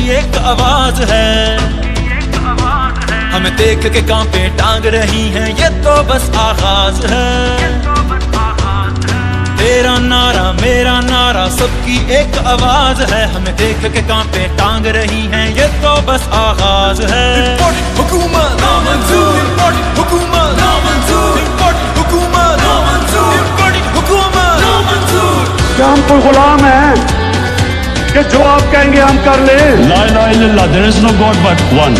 सबकी एक आवाज है। हमें देख के कांपे टांग रही हैं, ये तो बस आगाज है। तेरा नारा मेरा नारा सबकी एक आवाज है। हमें देख के कांपे टांग रही हैं, ये तो बस आगाज है। इम्पोर्टेड हुकूमत नामंजूर, इम्पोर्टेड हुकूमत नामंजूर, इम्पोर्टेड हुकूमत नामंजूर, इम्पोर्टेड हुकूमत नामंजूर। क्या हम कोई गुलाम हैं कि जो आप कहेंगे हम कर ले? ला इलाहा इल्लल्लाह, there is no God but one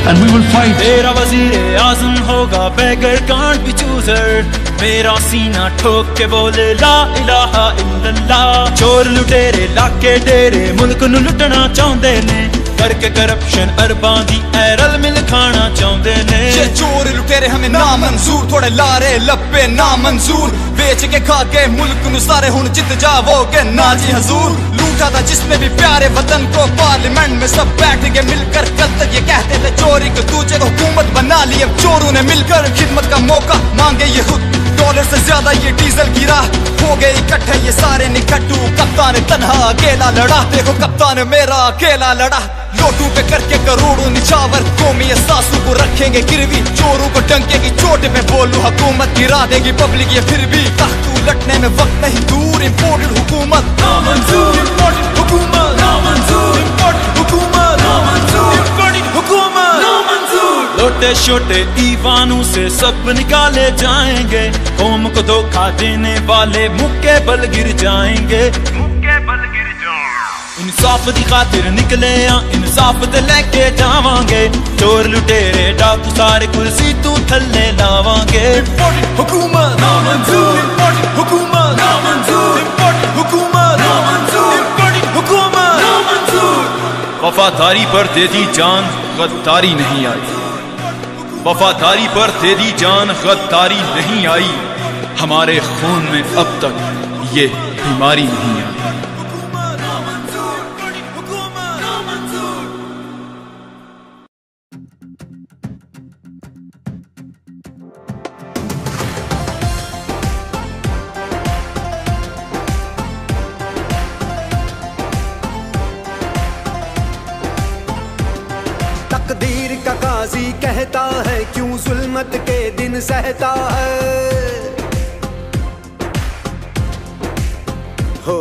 and we will fight। तेरा वजीर आजम होगा बेगर कांट बी चूजर। मेरा सीना ठोक के बोले ला इलाहा इल्लल्लाह। चोर लुटेरे लाके डेरे मुल्क नू लुटना चाहते ने, करके करप्शन अरबां दी एरल मिल खाना चाहते ने। ये चोर लुटेरे हमें ना मंजूर, थोड़े लारे लपे ना मंजूर। बेच के खा के मुल्क नू सारे हुन जित जावोगे ना जी हजूर। लूटा था जिसने भी प्यारे वतन को, पार्लियामेंट में सब बैठ के मिलकर कल तक ये कहते थे चोरी को दूजे को हुकूमत बना ली। अब चोरों ने मिलकर खिदमत का मौका मांगे ये खुद। डॉलर से ज्यादा ये डीजल गिरा, हो गए इकट्ठे ये सारे निकट्टू। कप्तान तन्हा अकेला लड़ा, देखो कप्तान मेरा अकेला लड़ा। लोटू पे करके करोड़ों निछावर, कौमी सासू को रखेंगे गिरवी। चोरों को डंके की चोट पे बोलू, हुकूमत गिरा देगी पब्लिक ये फिर भी। तख्तू लटने में वक्त नहीं दूर, इम्पोर्टेड हुकूमत नामंजूर, इम्पोर्टेड हुकूमत नामंजूर, इम्पोर्टेड हुकूमत नामंजूर, इम्पोर्टेड हुकूमत नामंजूर। लोटे छोटे ईवानों से सब निकाले जाएंगे, कौम को धोखा देने वाले मुक्के बल गिर जाएंगे। इंसाफ दी खातिर निकले आ, इंसाफ ते लेके जावांगे। चोर लुटेरे डाकू सारे कुर्सी तू थल्ले लावांगे। इम्पोर्टेड हुकूमत नामंजूर, इम्पोर्टेड हुकूमत नामंजूर, इम्पोर्टेड हुकूमत नामंजूर, इम्पोर्टेड हुकूमत नामंजूर। वफादारी पर दे दी जान, गद्दारी नहीं आई। वफादारी पर दे दी जान, गद्दारी नहीं आई। हमारे खून में अब तक ये बीमारी नहीं आई। तकदीर का काजी कहता है क्यों जुल्मत के दिन सहता है। हो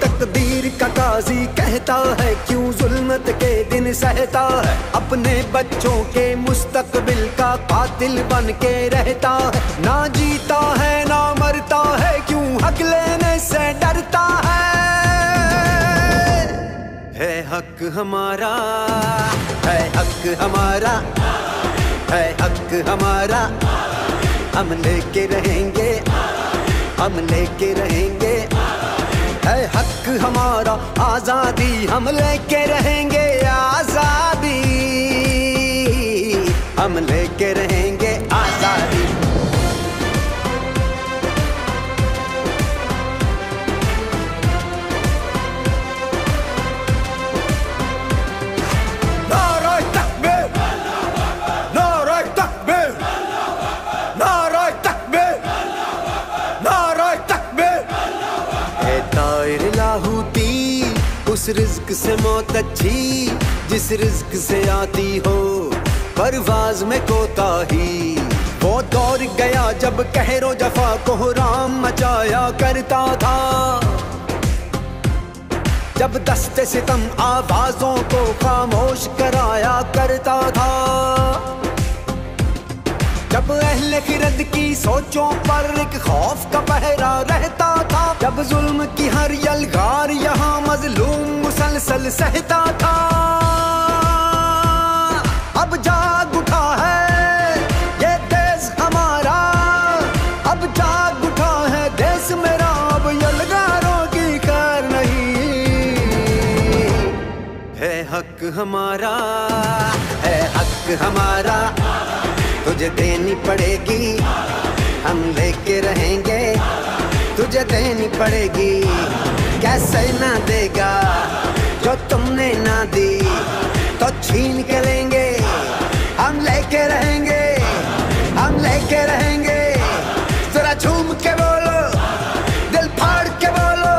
तकदीर का काजी कहता है क्यों जुल्मत के दिन सहता है। अपने बच्चों के मुस्तकबिल का कातिल बन के रहता है। ना जीता है ना मरता है, क्यों हक लेने से डरता है। हक हमारा है, हक हमारा है, हक हमारा। हम लेके रहेंगे, हम लेके रहेंगे। है हक हमारा आजादी, हम लेके रहेंगे आजादी। हम लेके रहेंगे आजादी। उस रिज्क से मौत अच्छी जिस रिज्क से आती हो परवाज में कोताही। वो दौर गया जब कहरो जफा को राम मचाया करता था। जब दस्ते सितम आवाजों को खामोश कराया करता था। जब अहले खिरद की सोचों पर एक खौफ का पहरा रहता था। जब जुल्म की हर यलगार यहाँ मजलूम मुसलसल सहता था। अब जाग उठा है ये देश हमारा, अब जाग उठा है देश मेरा। अब यलगारों की खैर नहीं है। हक हमारा है, हक हमारा। तुझे देनी पड़ेगी, हम लेके रहेंगे। तुझे देनी पड़ेगी, कैसे ना देगा। जो तुमने ना दी तो छीन के लेंगे। हम लेके रहेंगे, हम लेके रहेंगे। जरा झूम के बोलो, दिल फाड़ के बोलो,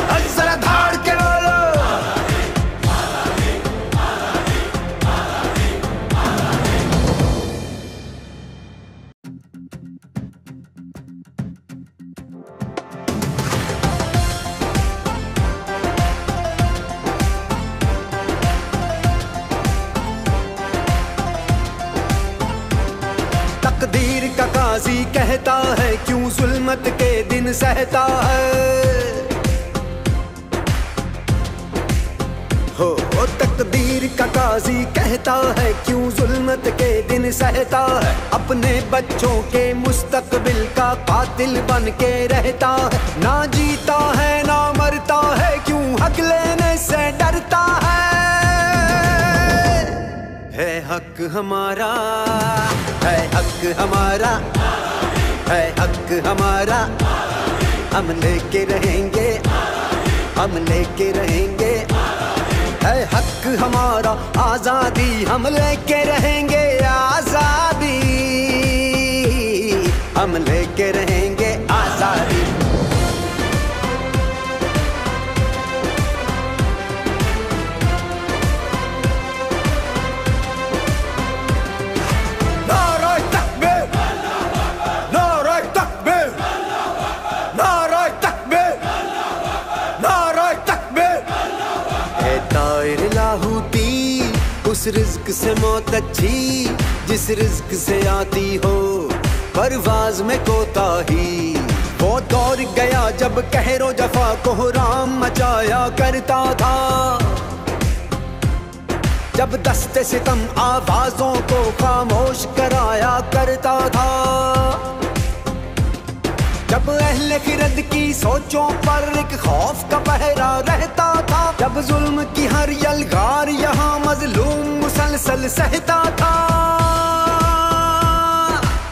और जरा धाड़ के बोलो। काजी कहता है क्यों जुल्मत के दिन सहता है। हो तकदीर का काजी कहता है क्यों जुल्मत के दिन सहता है। अपने बच्चों के मुस्तकबिल का कातिल बन के रहता है। ना जीता है ना मरता है क्यों हक लेने से डरता है हक हमारा, है हक हमारा, है हक हमारा। हम लेके रहेंगे, हम लेके रहेंगे, है हक हमारा। आजादी हम लेके रहेंगे, आजादी हम लेके रहेंगे, आजादी। उस रिज़्क से मौत अच्छी जिस रिज़्क से आती हो परवाज में कोताही। वो दौर गया जब कहरो जफा को राम मचाया करता था, जब दस्ते सितम आवाजों को खामोश कराया करता था, जब अहले खिरद की सोचों पर एक खौफ का पहरा रहता था, जब जुल्म की हर यलगार यहाँ मजलूम मुसलसल सहता था।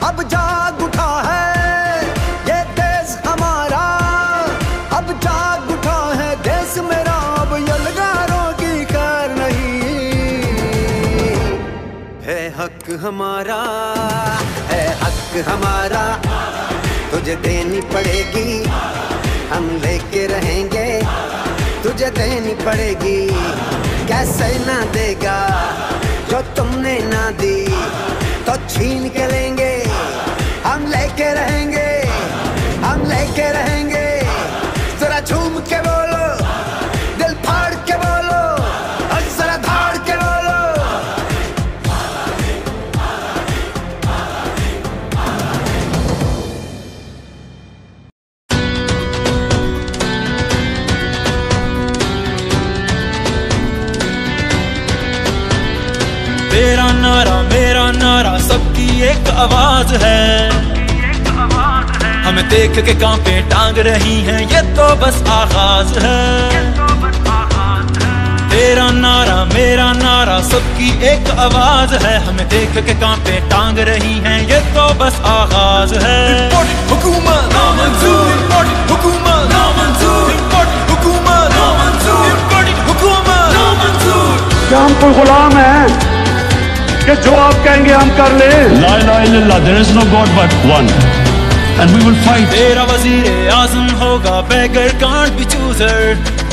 अब जाग उठा है ये देश हमारा, अब जाग उठा है देश मेरा, अब यलगारों की खैर नहीं। है हक हमारा, है हक हमारा, तुझे देनी पड़ेगी, हम लेके रहेंगे, तुझे देनी पड़ेगी। कैसे ना देगा जो तुमने ना दी, तो छीन के लेंगे, हम लेके रहेंगे, हम लेके रहेंगे। जरा झूम के बोलो, दिल फाड़ के बोलो, और जरा धाड़ के बोलो। तेरा नारा मेरा नारा सबकी एक आवाज है, हमें देख के कांपे टांग रही हैं, ये तो बस आगाज है। तेरा नारा मेरा नारा सबकी एक आवाज है, हमें देख के कांपे टांग रही हैं, ये तो बस आगाज है। हुकूमत नामंजूर, हुकूमत नामंजूर, हुकूमत नामंजूर, हुकूमत नामंजूर। क्या हम कोई गुलाम है कि जो आप कहेंगे हम कर ले? La ilaha illallah, there is no God but one, and we will fight. तेरा वजीर आजम होगा बेगर कांट भी चूजर,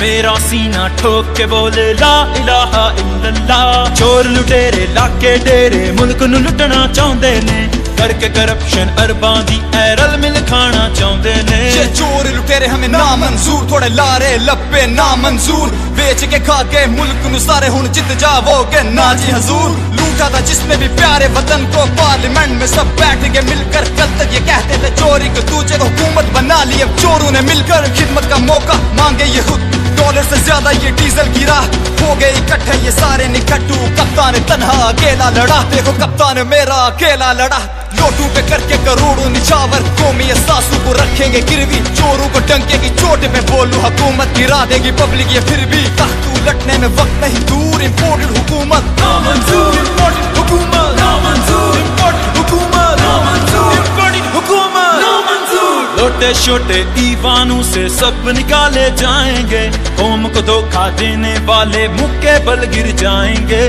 मेरा सीना ठोक के बोले ला इलाहा इल्लल्लाह। चोर लुटेरे लाके डेरे मुल्क नू लुटना चाहते ने, करके करप्शन अरबां दी रल मिल खाना चाहते ने। ये चोर लुटेरे हमें ना मंजूर, थोड़े लारे लपे ना मंजूर, बेच के खा के मुल्क नू सारे हुन जित जावोगे ना जी हजूर। लूटा था जिसने भी प्यारे वतन को, पार्लियामेंट में सब बैठ के मिलकर कल तक ये कहते थे चोरी को दूजे हुकूमत बना ली। अब चोरों ने मिलकर खिदमत का मौका मांगे ये खुद, डॉलर से ज्यादा ये डीजल गिरा, हो गए इकट्ठे ये सारे निकट्टू। कप्तान तन्हा अकेला लड़ा, देखो कप्तान मेरा अकेला लड़ा। लोटू पे करके करोड़ों निछावर, कौमी सासू को रखेंगे गिरवी। चोरों को डंके की चोट पे बोलूं हुकूमत गिरा देगी पब्लिक ये फिर भी। तख्त उलटने में वक्त नहीं दूर, इम्पोर्टेड हुकूमत नामंजूर, इम्पोर्टेड हुकूमत नामंजूर, इम्पोर्टेड हुकूमत नामंजूर, इम्पोर्टेड हुकूमत नामंजूर। लोटे छोटे ईवानों से सब निकाले जाएंगे, कौम को धोखा देने वाले मुक्के बल गिर जाएंगे,